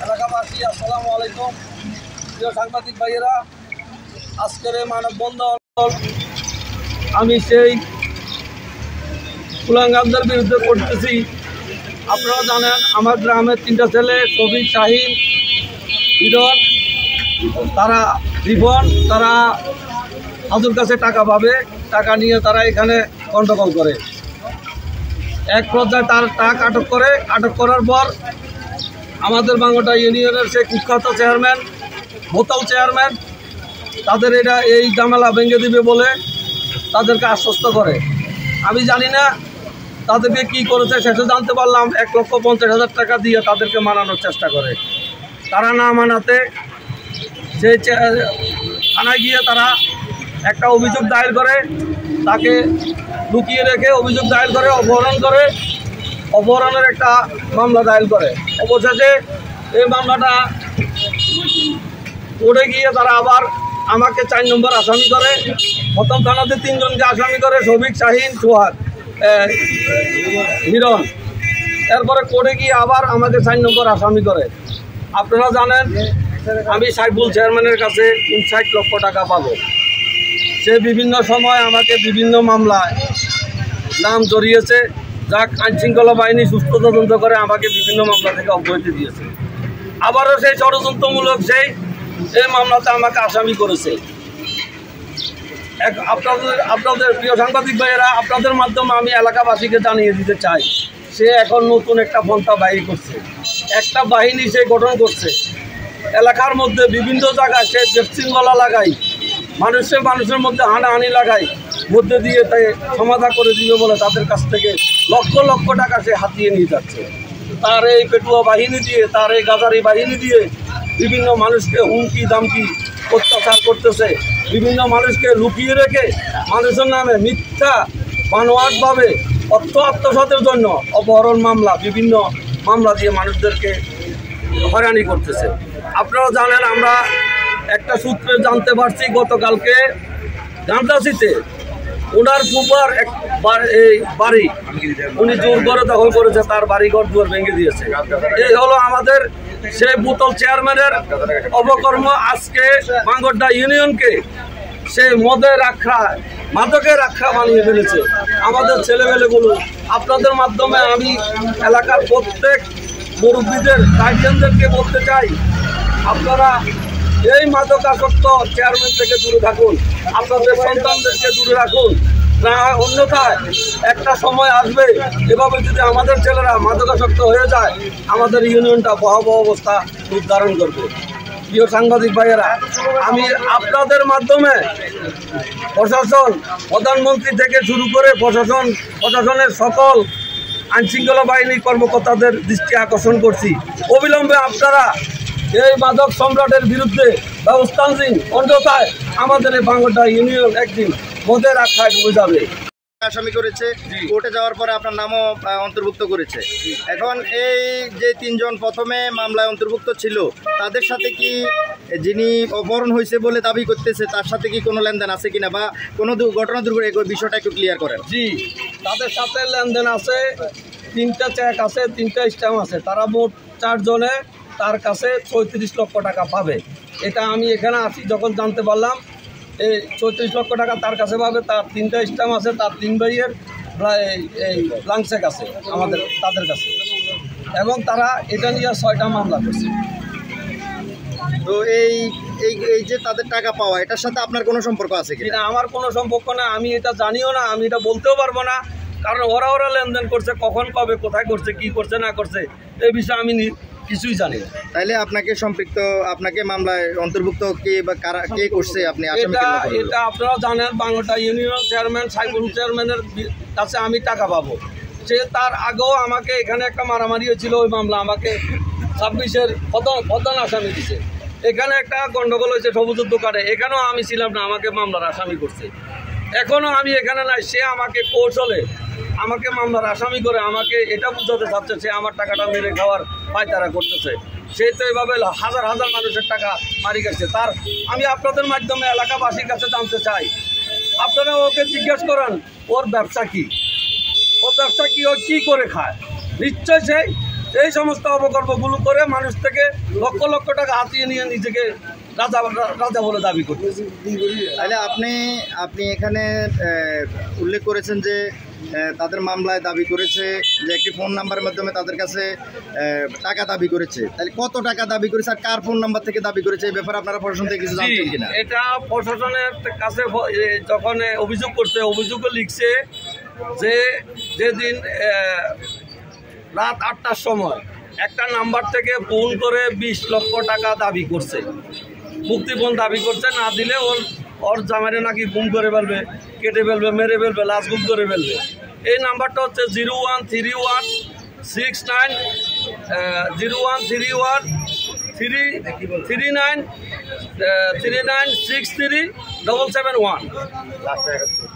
এলাকাবাসী আসসালামু আলাইকুম। প্রিয় সাংবাদিক ভাইয়েরা, আজকের এই মানববন্ধন আমি সেই কুলাঙ্গারদের বিরুদ্ধে করতেছি। আপনারা জানেন আমার গ্রামের তিনটা ছেলে কবির, শাহিন, হিরণ, তারা রিপন, তারা হাজুর কাছে টাকা পাবে, টাকা নিয়ে তারা এখানে গন্ডগোল করে। এক পর্যায়ে তার টাকা আটক করার পর আমাদের বাঙ্গটা ইউনিয়নের সেই কুখ্যাত চেয়ারম্যান, বোতাল চেয়ারম্যান, তাদের এই ঝামেলা ভেঙে দিবে বলে তাদেরকে আশ্বস্ত করে। আমি জানি না তাদেরকে কি করেছে, শেষে জানতে পারলাম 1,50,000 টাকা দিয়ে তাদেরকে মানানোর চেষ্টা করে। তারা না মানাতে সেই থানায় গিয়ে তারা একটা অভিযোগ দায়ের করে, তাকে লুকিয়ে রেখে অভিযোগ দায়ের করে, অপহরণের একটা মামলা দায়ের করে। অবশেষে এই মামলাটা উঠে গিয়ে তারা আবার আমাকে 4 নম্বর আসামি করে। প্রথম থানাতে 3 জনকে আসামি করে, শফিক, শাহিন, সোহাগ, হিরণ। এরপরে কোর্টে গিয়ে আবার আমাকে 4 নম্বর আসামি করে। আপনারা জানেন আমি সাইফুল চেয়ারম্যানের কাছে 59 লক্ষ টাকা পাবো। সে বিভিন্ন সময় আমাকে বিভিন্ন মামলায় নাম জড়িয়েছে, যা আইনশৃঙ্খলা বাহিনী সুস্থ তদন্ত করে আমাকে বিভিন্ন মামলা থেকে অব্যাহতি দিয়েছে। আবারও সেই ষড়যন্ত্রমূলক এই মামলাতে আমাকে আসামি করেছে। আপনাদের প্রিয় সাংবাদিক ভাইয়েরা, আপনাদের মাধ্যমে আমি এলাকাবাসীকে জানিয়ে দিতে চাই, সে এখন নতুন একটা পন্থা বাহির করছে, একটা বাহিনী সে গঠন করছে। এলাকার মধ্যে বিভিন্ন জায়গায় সে বিশৃঙ্খলা লাগাই, মানুষের মধ্যে হানাহানি লাগাই, মধ্যে দিয়ে তাই সমাধা করে দিবে বলে তাদের কাছ থেকে লক্ষ লক্ষ টাকা সে হাতিয়ে নিয়ে যাচ্ছে। তার এই পেটুয়া বাহিনী দিয়ে, তার এই গাজারি বাহিনী দিয়ে বিভিন্ন মানুষকে হুমকি দামকি অত্যাচার করতেছে। বিভিন্ন মানুষকে লুকিয়ে রেখে মানুষের নামে মিথ্যা বানোয়াটভাবে অর্থ আত্মসাতের জন্য অপহরণ মামলা, বিভিন্ন মামলা দিয়ে মানুষদেরকে হয়রানি করতেছে। আপনারা জানেন, আমরা একটা সূত্রে জানতে পারছি গতকালকে গান্দাসিতে ওনার ফুপার এই বাড়ি উনি জোর করে দখল করেছে, তার বাড়িঘর দুয়ার ভেঙে দিয়েছে। এই হলো আমাদের সেই বোতল চেয়ারম্যানের অপকর্ম। আজকে বাঙ্গরডা ইউনিয়নকে সে মাদকের আখড়া বানিয়ে ফেলেছে। আমাদের ছেলেমেয়েগুলো, আপনাদের মাধ্যমে আমি এলাকার প্রত্যেক মুরব্বীদের, গার্জিয়ানদেরকে বলতে চাই, আপনারা এই মাদকাসক্ত চেয়ারম্যান থেকে দূরে থাকুন, আপনাদের সন্তানদেরকে দূরে রাখুন। না অন্যথায় একটা সময় আসবে, এভাবে যদি আমাদের ছেলেরা মাদকাসক্ত হয়ে যায়, আমাদের ইউনিয়নটা ভয়াবহ অবস্থা নির্ধারণ করবে। প্রিয় সাংবাদিক ভাইয়েরা, আমি আপনাদের মাধ্যমে প্রশাসন, প্রধানমন্ত্রী থেকে শুরু করে প্রশাসনের সকল আইনশৃঙ্খলা বাহিনীর কর্মকর্তাদের দৃষ্টি আকর্ষণ করছি, অবিলম্বে আপনারা এই মাদক সম্রাটের বিরুদ্ধে ব্যবস্থা নিন, অন্যথায় আমাদের এই বাঙ্গরডা ইউনিয়ন একদিন মদের আখ্যায় ডুবে যাবে। আসামি করেছে, কোর্টে যাওয়ার পরে আপনার নামও অন্তর্ভুক্ত করেছে। এখন এই যে 3 জন প্রথমে মামলায় অন্তর্ভুক্ত ছিল, তাদের সাথে কি যিনি অপহরণ হয়েছে বলে দাবি করতেছে, তার সাথে কি কোনো লেনদেন আছে কিনা, বা কোনো ঘটনা দুর্ঘটনা, এই বিষয়টা একটু ক্লিয়ার করেন। জি, তাদের সাথে লেনদেন আছে, 3টা চেক আছে, 3টা স্ট্যাম্প আছে। তারা মোট 4 জনে তার কাছে 34 লক্ষ টাকা পাবে। এটা আমি এখানে আসি যখন জানতে পারলাম, এই 34 লক্ষ টাকা তার কাছে পাবে। তার 3টা স্ট্যাম্প আছে, তার 3 ভাইয়ের এই ব্লাঙ্ক চেক আছে তাদের কাছে, এবং তারা এটা নিয়ে 6টা মামলা করছে। তো এই যে তাদের টাকা পাওয়া, এটার সাথে আপনার কোনো সম্পর্ক আছে কিনা? আমার কোনো সম্পর্ক না, আমি এটা জানিও না, আমি এটা বলতেও পারবো না, কারণ ওরা লেনদেন করছে, কখন কবে কোথায় করছে, কি করছে না করছে, এই বিষয়ে আমি কিছুই জানি না। তাইলে আপনাকে মামলায় অন্তর্ভুক্ত কে বা কে করছে, আপনি এটা আপনারা জানেন, বাঙ্গরডা ইউনিয়ন চেয়ারম্যান সাইফুল চেয়ারম্যানের কাছে আমি টাকা পাবো। সে তার আগেও আমাকে এখানে একটা মারামারি হয়েছিল, ওই মামলা আমাকে 26-এর প্রধান আসামি দিছে। এখানে একটা গন্ডগোল হয়েছে সবুজের দোকানে, এখানেও আমি ছিলাম না, আমাকে মামলার আসামি করছে। এখনও আমি এখানে নাই, সে আমাকে কৌশলে আমাকে মামলার আসামি করে আমাকে এটা বুঝাতে চাচ্ছে সে আমার টাকাটা মেরে খাওয়ার পায়তারা করতেছে। সে তো এভাবে হাজার হাজার মানুষের টাকা মারি গেছে। আমি আপনাদের মাধ্যমে এলাকাবাসীর কাছে জানতে চাই, আপনারা ওকে জিজ্ঞেস করেন ওর ব্যবসা কি, ও কি করে খায়। নিশ্চয় এই সমস্ত অপকর্মগুলো করে মানুষ থেকে লক্ষ লক্ষ টাকা হাতিয়ে নিয়ে নিজেকে রাজা রাজা বলে দাবি করতেছে। তাহলে আপনি এখানে উল্লেখ করেছেন যে তাদের মামলায় দাবি করেছে যে একটি ফোন নাম্বারের মাধ্যমে তাদের কাছে টাকা দাবি করেছে। তাহলে কত টাকা দাবি করেছে আর কার ফোন নাম্বার থেকে দাবি করেছে এই ব্যাপারে আপনারা প্রশাসন থেকে কিছু জানছেন কিনা? এটা প্রশাসনের কাছে যখন অভিযোগ করছে, অভিযোগে লিখছে যে যেদিন রাত 8টার সময় একটা নাম্বার থেকে ফোন করে 20 লক্ষ টাকা দাবি করছে, মুক্তিপণ দাবি করছে, না দিলে ওর জামাইরে নাকি গুম করে ফেলবে, কেটে ফেলবে, মেরে ফেলবে, লাশ গুম করে ফেলবে। এই নাম্বারটা হচ্ছে 0131313936371।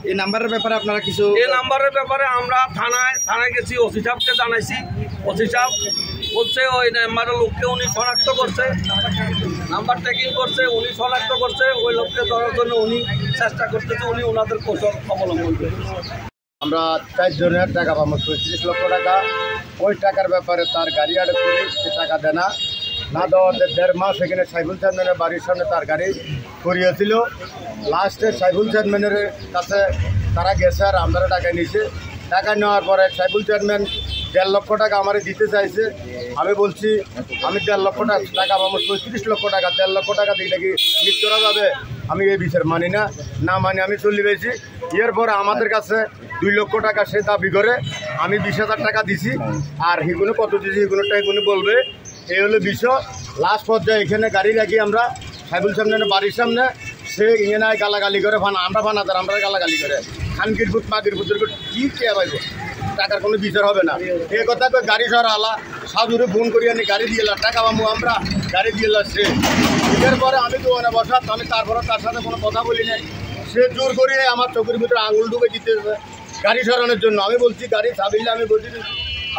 এই নাম্বারের ব্যাপারে আপনারা কিছু এই নাম্বারের ব্যাপারে আমরা থানায় গেছি, ওসি সাহেবকে জানাইছি। ওসি সাহেব বলছে ওই নাম্বারের লোককে উনি শনাক্ত করছে, নাম্বার ট্র্যাকিং করছে, উনি শনাক্ত করছে, ওই লোককে ধরার জন্য উনি চেষ্টা করতেছে, উনি ওনাদের কৌশল অবলম্বন করতেছে। আমরা 4 জনের টাকা পাবো 35 লক্ষ টাকা। ওই টাকার ব্যাপারে তার গাড়ি আড়ে পুলিশ টাকা দেয় না দেওয়াতে 1.5 মাস এখানে সাইফুল চেয়ারম্যানের বাড়ির সামনে তার গাড়ি করিয়েছিল। লাস্টে সাইফুল চেয়ারম্যানের কাছে তারা গেছে আর আমরা টাকা নিয়েছে। টাকা নেওয়ার পরে সাইফুল চেয়ারম্যান 1.5 লক্ষ টাকা আমার দিতে চাইছে। আমি বলছি আমি 1.5 লক্ষ টাকা পাবো 35 লক্ষ টাকা, 1.5 লক্ষ টাকা দিয়ে কি লিখ করা যাবে? আমি এই বিচার মানি না মানি আমি চলে পেয়েছি। এরপরে আমাদের কাছে 2 লক্ষ টাকা সে দাবি করে, আমি 20,000 টাকা দিছি। আর হিগুলো কত দিয়েছি হিগুলোটা হিগুলো বলবে, এই হলো বিষয়। লাস্ট পর্যায়ে এখানে গাড়ি রাখি আমরা সাইফুল সামনে বাড়ির সামনে, সে ইংনায় গালাগালি করে আমরা বানাতার আমরা গালাগালি করে খানকির ফুট মাগির ফুটের কি চেয়ে পাইব, টাকার কোনো বিচার হবে না। এই কথা গাড়ি সরা আলা সাধুরে ফোন করি আনি গাড়ি দিয়ে টাকা পাবো আমরা, গাড়ি দিয়ে সে এর পরে আমি তো ওখানে বসাত, আমি তারপরে তার সাথে কোনো কথা বলি নাই। সে জোর করিয়ে আমার চোখের ভিতরে আঙুল ডুবে দিতেছে গাড়ি সরানোর জন্য। আমি বলছি গাড়ি চাবিলে আমি বলছি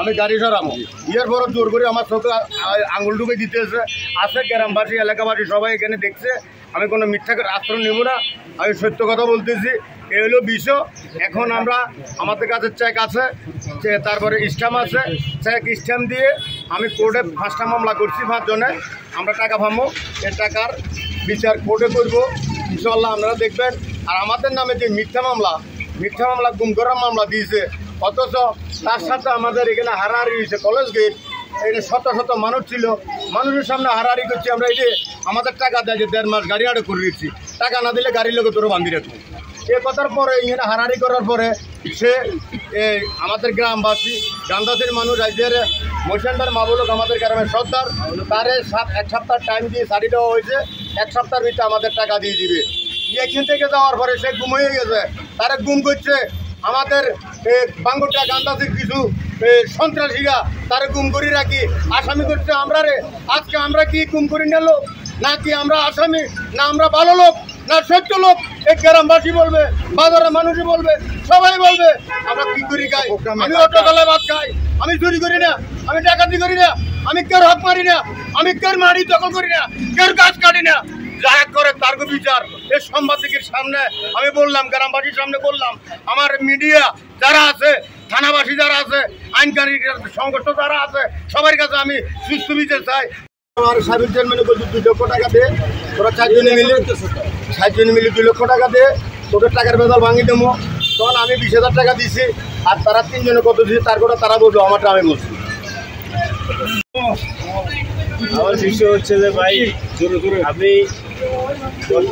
আমি গাড়ি সরাবো, এর পরে জোর করে আমার চোখে আঙুল ডুবে দিতেছে। আছে গ্রামবাসী এলাকাবাসী সবাই এখানে দেখছে, আমি কোনো মিথ্যা আশ্রয় নেব না, আমি সত্য কথা বলতেছি। এই হলো বিষয়। এখন আমরা আমাদের কাছে চেক আছে, তারপরে স্ট্যাম্প আছে, চেক স্ট্যাম্প দিয়ে আমি কোর্টে 5টা মামলা করছি, 5 জনে আমরা টাকা পাবো। এই টাকার বিচার কোর্টে করবো ইনশাল্লাহ, আপনারা দেখবেন। আর আমাদের নামে যে মিথ্যা মামলা গুম করার মামলা দিয়েছে, অথচ তার সাথে আমাদের এখানে হারাহারি হয়েছে কলেজ গেট, এই শত শত মানুষ ছিল, মানুষের সামনে হারাহারি করছি আমরা। এই যে আমাদের টাকা দেয় যে 1.5 মাস গাড়ি আড়ে করে দিচ্ছি, টাকা না দিলে গাড়ির লোকে তোরা বান্ধি রাখবো। এ কথার পরে এখানে হারাহারি করার পরে সে আমাদের গ্রামবাসীর মানুষ রাজ্যের মহিষান্দার মাবুলক আমাদের গ্রামের সর্দার, তারে 1 সপ্তাহ টাইম দিয়ে ছাড়ি দেওয়া হয়েছে। 1 সপ্তাহের ভিতরে আমাদের টাকা দিয়ে দিবে। এখান থেকে যাওয়ার পরে সে গুম হয়ে গেছে, তারা গুম করছে। আমাদের বাঙ্গুরটা গান্দাসির কিছু সন্ত্রাসীরা তারা গুম করে রাখি আসামি করছে আমরা রে। আজকে আমরা কি গুম করি না লোক, না কি আমরা আসামি, না আমরা ভালো লোক, না সত্য লোক? এই গ্রামবাসী বলবে, বাজারের মানুষই বলবে, সবাই বলবে আমরা কি করি খাই। আমি অটো তলায় ভাত খাই, আমি চুরি করি না, আমি ডাকাতি করি না, আমি কেউ হক মারি না, আমি কেউ মারি দখল করি না, কেউ গাছ কাটি না। যা করে তার বিচার এই সাংবাদিকের সামনে আমি বললাম, গ্রামবাসীর সামনে বললাম, আমার মিডিয়া যারা আছে, থানাবাসী যারা আছে, আইনকারী সংগঠন যারা আছে, সবার কাছে আমি সুস্থ বিচার চাই। আমার সাইফুল চেয়ারম্যানে বলছি 2 লক্ষ টাকা দিয়ে তোরা 4 জনে মিলে 2 লক্ষ টাকা দিয়ে তোদের টাকার বেজাল ভাঙি দেবো। তখন আমি 20,000 টাকা দিছি, আর তারা 3 জনে কত দিয়েছে তার কথা তারা বললো, আমারটা আমি বলছি। আমার বিষয় হচ্ছে যে ভাই, আমি গত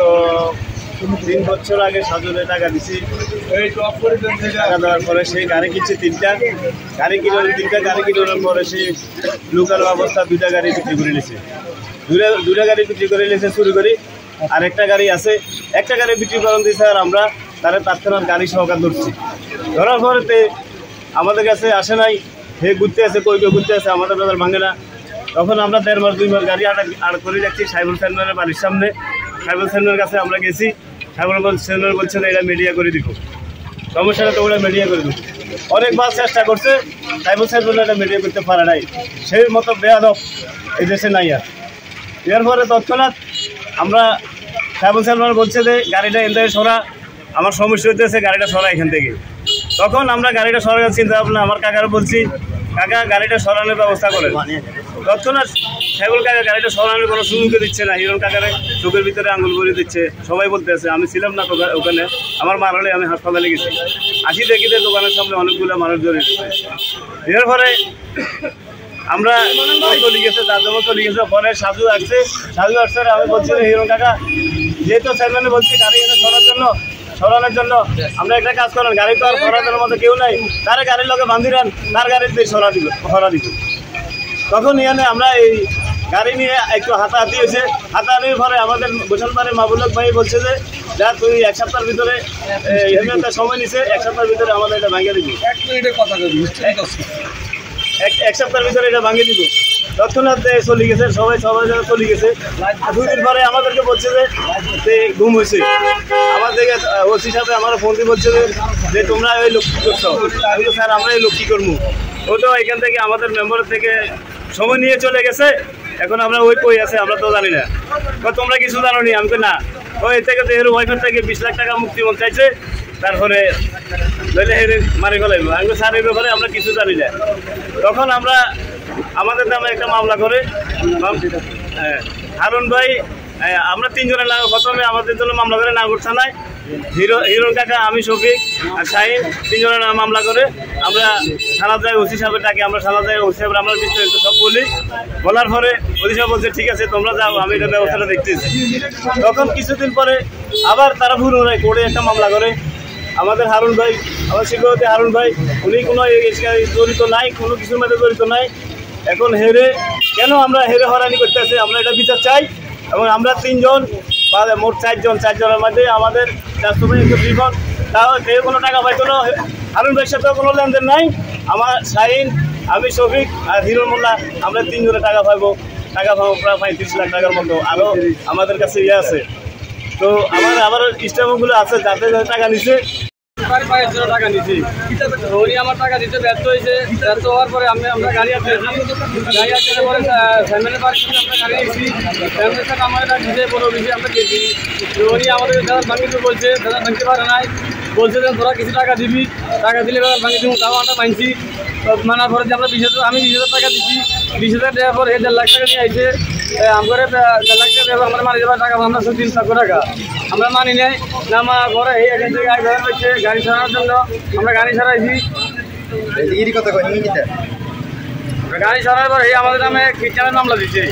3 বছর আগে সাজনে টাকা দিছি। টাকা দেওয়ার পরে সেই গাড়ি কিনছে 3টা গাড়ি কিনার পরে সেই লোকাল অবস্থা 2টা গাড়ি বিক্রি করে নিয়েছে। 2টা গাড়ি বিক্রি করে নিয়েছে চুরি করি। আর একটা গাড়ি আছে, একটা গাড়ি বিক্রি করেন দিয়েছে। আর আমরা তারা তাৎক্ষণাৎ গাড়ি সহকার ধরছি। ধরার পরেতে আমাদের কাছে আসে নাই, হে ঘুরতে আছে, কই ঘুরতে আছে, আমাদের বাজার ভাঙে না। তখন আমরা 1.5 মাস 2 মাস গাড়ি আড় করে রাখছি সাইফুল চেয়ারম্যানের বাড়ির সামনে। সাইফুল চেয়ারম্যানের কাছে আমরা গেছি, সাইফুল চেয়ারম্যান বলছে না এটা মিডিয়া করে দিব, সমস্যাটা তো ওরা মিডিয়া করে দিব। অনেকবার চেষ্টা করছে, সাইফুল চেয়ারম্যান এটা মিডিয়া করতে পারে নাই। সেই মতো বেয়াদব এই দেশে নাই। আর এরপরে তৎক্ষণাৎ আমরা সাইফুল চেয়ারম্যান বলছে যে গাড়িটা এখান থেকে সরা, আমার সমস্যা হইতেছে, গাড়িটা সরা এখান থেকে। তখন আমরা গাড়িটা সরানোর চিন্তা ভাবনা আমার কাকারও বলছি, কাকা গাড়িটা সরানোর ব্যবস্থা করেন। তৎক্ষণাৎ সাইবুল কাকা গাড়িটা সরানোর কোনো সুযোগই দিচ্ছে না। হিরণ কাকারে চোখের ভিতরে আঙুল ভরে দিচ্ছে, সবাই বলতে আছে। আমি ছিলাম না তো ওখানে, আমার মারালে আমি হাসপাতালে গেছি। আসি দেখি দোকানের সামনে অনেকগুলো মানুষ জড়িয়ে দিচ্ছে। এর পরে আমরা চলে গেছে, তার জন্য চলে গেছে। পরে সাজু আসছে, আমি বলছি হিরণ কাকা যেহেতু চেয়ারম্যানে বলছি গাড়ি এনে সরানোর জন্য আমরা একটা কাজ করেন, গাড়ি তো আর সরানোর মতো কেউ নাই, তার গাড়ির লোকে বান্ধি দেন, তার গাড়িতে সরা দিব। তখন এখানে আমরা এই গাড়ি নিয়ে একটু হাতাহাতি হয়েছে। হাতাহাতির পরে আমাদের গোসালপাড়ে মাহবুলক ভাই বলছে যে যা তুই 1 সপ্তাহের ভিতরে হেলমেটটা সময় নিছে, 1 সপ্তাহের ভিতরে আমাদের এটা ভাঙিয়ে দিব। 1 মিনিটের কথা বলি, এক সপ্তাহের ভিতরে এটা ভাঙিয়ে দিব। তৎক্ষণাৎ চলে গেছে, সবাই চলে গেছে। 2 দিন পরে আমাদেরকে বলছে যে ঘুম হয়েছে। আমাদেরকে ওসি সাহেব আমার ফোন দিয়ে বলছে যে তোমরা ওই লোক কী করছো। আমি তো স্যার আমরা এই লোক কী করবো, ও তো এখান থেকে আমাদের মেম্বার থেকে সময় নিয়ে চলে গেছে। এখন আমরা ওই কই আছে আমরা তো জানি না। তোমরা কিছু জানো নি? আমি তো না, ওই থেকে তো এর ওয়াইফের থেকে 20 লাখ টাকা মুক্তিপণ চাইছে, তারপরে নইলে হেরে মারি ফেলাইব। আমি তো স্যার এই ব্যাপারে আমরা কিছু জানি না। তখন আমরা আমাদের নামে একটা মামলা করে হারুন ভাই, আমরা 3 জনের নামে প্রথমে আমাদের জন্য মামলা করে নাগর থানায়। হিরণ কাকা, আমি শফিক আর শাহিন 3 জনের নামে মামলা করে আমরা থানা যাই। ওসি সাহেবের ডাকে আমরা থানা যাই। ওসি সাহেব আমরা বিস্তারিত সব বলার পরে ওসি সাহেব বলছে ঠিক আছে তোমরা যাও, আমি এটা ব্যবস্থাটা দেখতেছি। তখন কিছুদিন পরে আবার তারা পুনরায় কোর্টে একটা মামলা করে। আমাদের হারুন ভাই, আমার শিক্ষার্থী হারুন ভাই, উনি কোনো জড়িত নাই, কোনো কিছুর মধ্যে জড়িত নাই। এখন হেরে কেন আমরা হেরে হয়রানি করতেছি, আমরা এটা বিচার চাই। এবং আমরা 3 জন বা মোট 4 জনের মধ্যে আমাদের 400 জন, তাও কেউ কোনো টাকা পাই, কোনো হারুন ভাইয়ের সাথেও কোনো লেনদেন নাই। আমার শাহিন, আমি শফিক আর হিরণ মোল্লা, আমরা 3 জনে টাকা পাবো প্রায় 35 লাখ টাকার মতো। আরও আমাদের কাছে আছে। তো আবার স্টাফগুলো আছে যাদের টাকা নিচ্ছে, টাকা নিচ্ছি। উনি আমার টাকা দিতে ব্যর্থ হয়েছে। ব্যর্থ হওয়ার পরে আমরা গাড়ি আসতে পরে ফ্যামিলির বাড়ির সাথে আমরা গাড়ি নিয়েছি। ফ্যামিলির সাথে আমার এটা নিজে বড় বিষয়ে আমরা গেছি। উনি আমাদের দাদা ভাঙিতে বলছে, দাদা ভাঙতে পারে নাই, বলছে যে তোরা কিছু টাকা দিবি, টাকা দিলে দাদা ভাঙি দিব। তাও আমরা মানছি। মানার পরে যে আমরা 20,000 আমি 20,000 টাকা দিচ্ছি। 20,000 দেওয়ার পরে 1.5 লাখ টাকা নিয়ে আইছে। আমরা 1.5 লাখ টাকা দেবো, আমরা মানি দেওয়ার টাকা আমরা 3 লাখ টাকা আমরা মানি নেই না। আমার ঘরে এই এখান থেকে ঘরে রয়েছে গাড়ি সারানোর জন্য আমরা গাড়ি সারাইছি। গাড়ি সারার পর এই আমাদের নামে খ্রিস্টানের মামলা দিচ্ছে।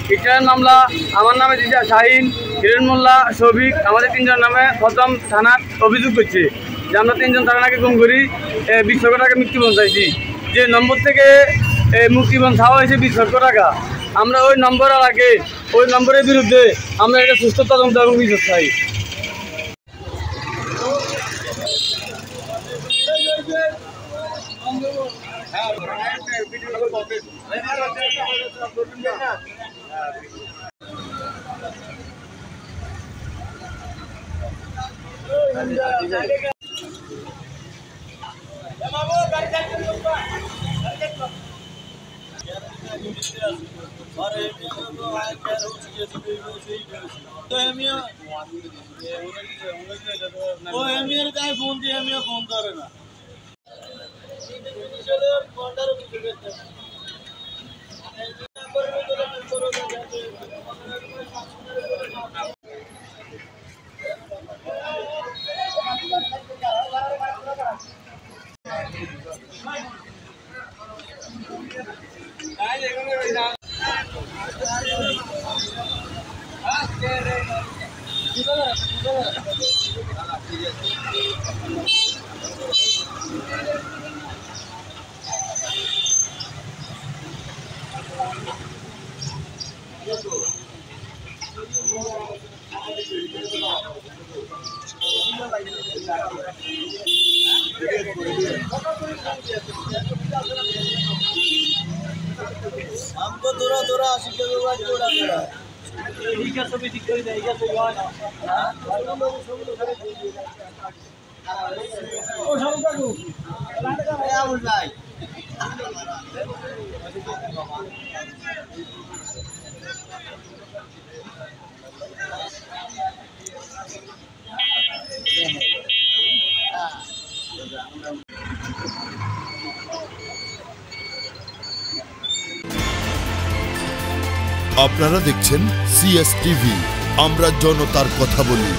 খ্রিস্টানের মামলা আমার নামে দিচ্ছে শাহিন, হিরণ মোল্লা, শফিক, আমাদের 3 জনের নামে প্রথম থানার অভিযোগ করছে যে আমরা 3 জন তারা নাকি গুম করি 20 লক্ষ টাকা মুক্তিপণ চাইছি। যে নম্বর থেকে মুক্তিপণ চাওয়া হয়েছে 20 লক্ষ টাকা, আমরা ওই নম্বরের আগে ওই নম্বরের বিরুদ্ধে আমরা এটা সুস্থ তদন্ত এবং বিচার চাই। ফোন দিয়ে ফোন করে না। हमको थोड़ा थोड़ा आशिक আপনারা দেখছেন CS টিভি, আমরা জনতার কথা বলি।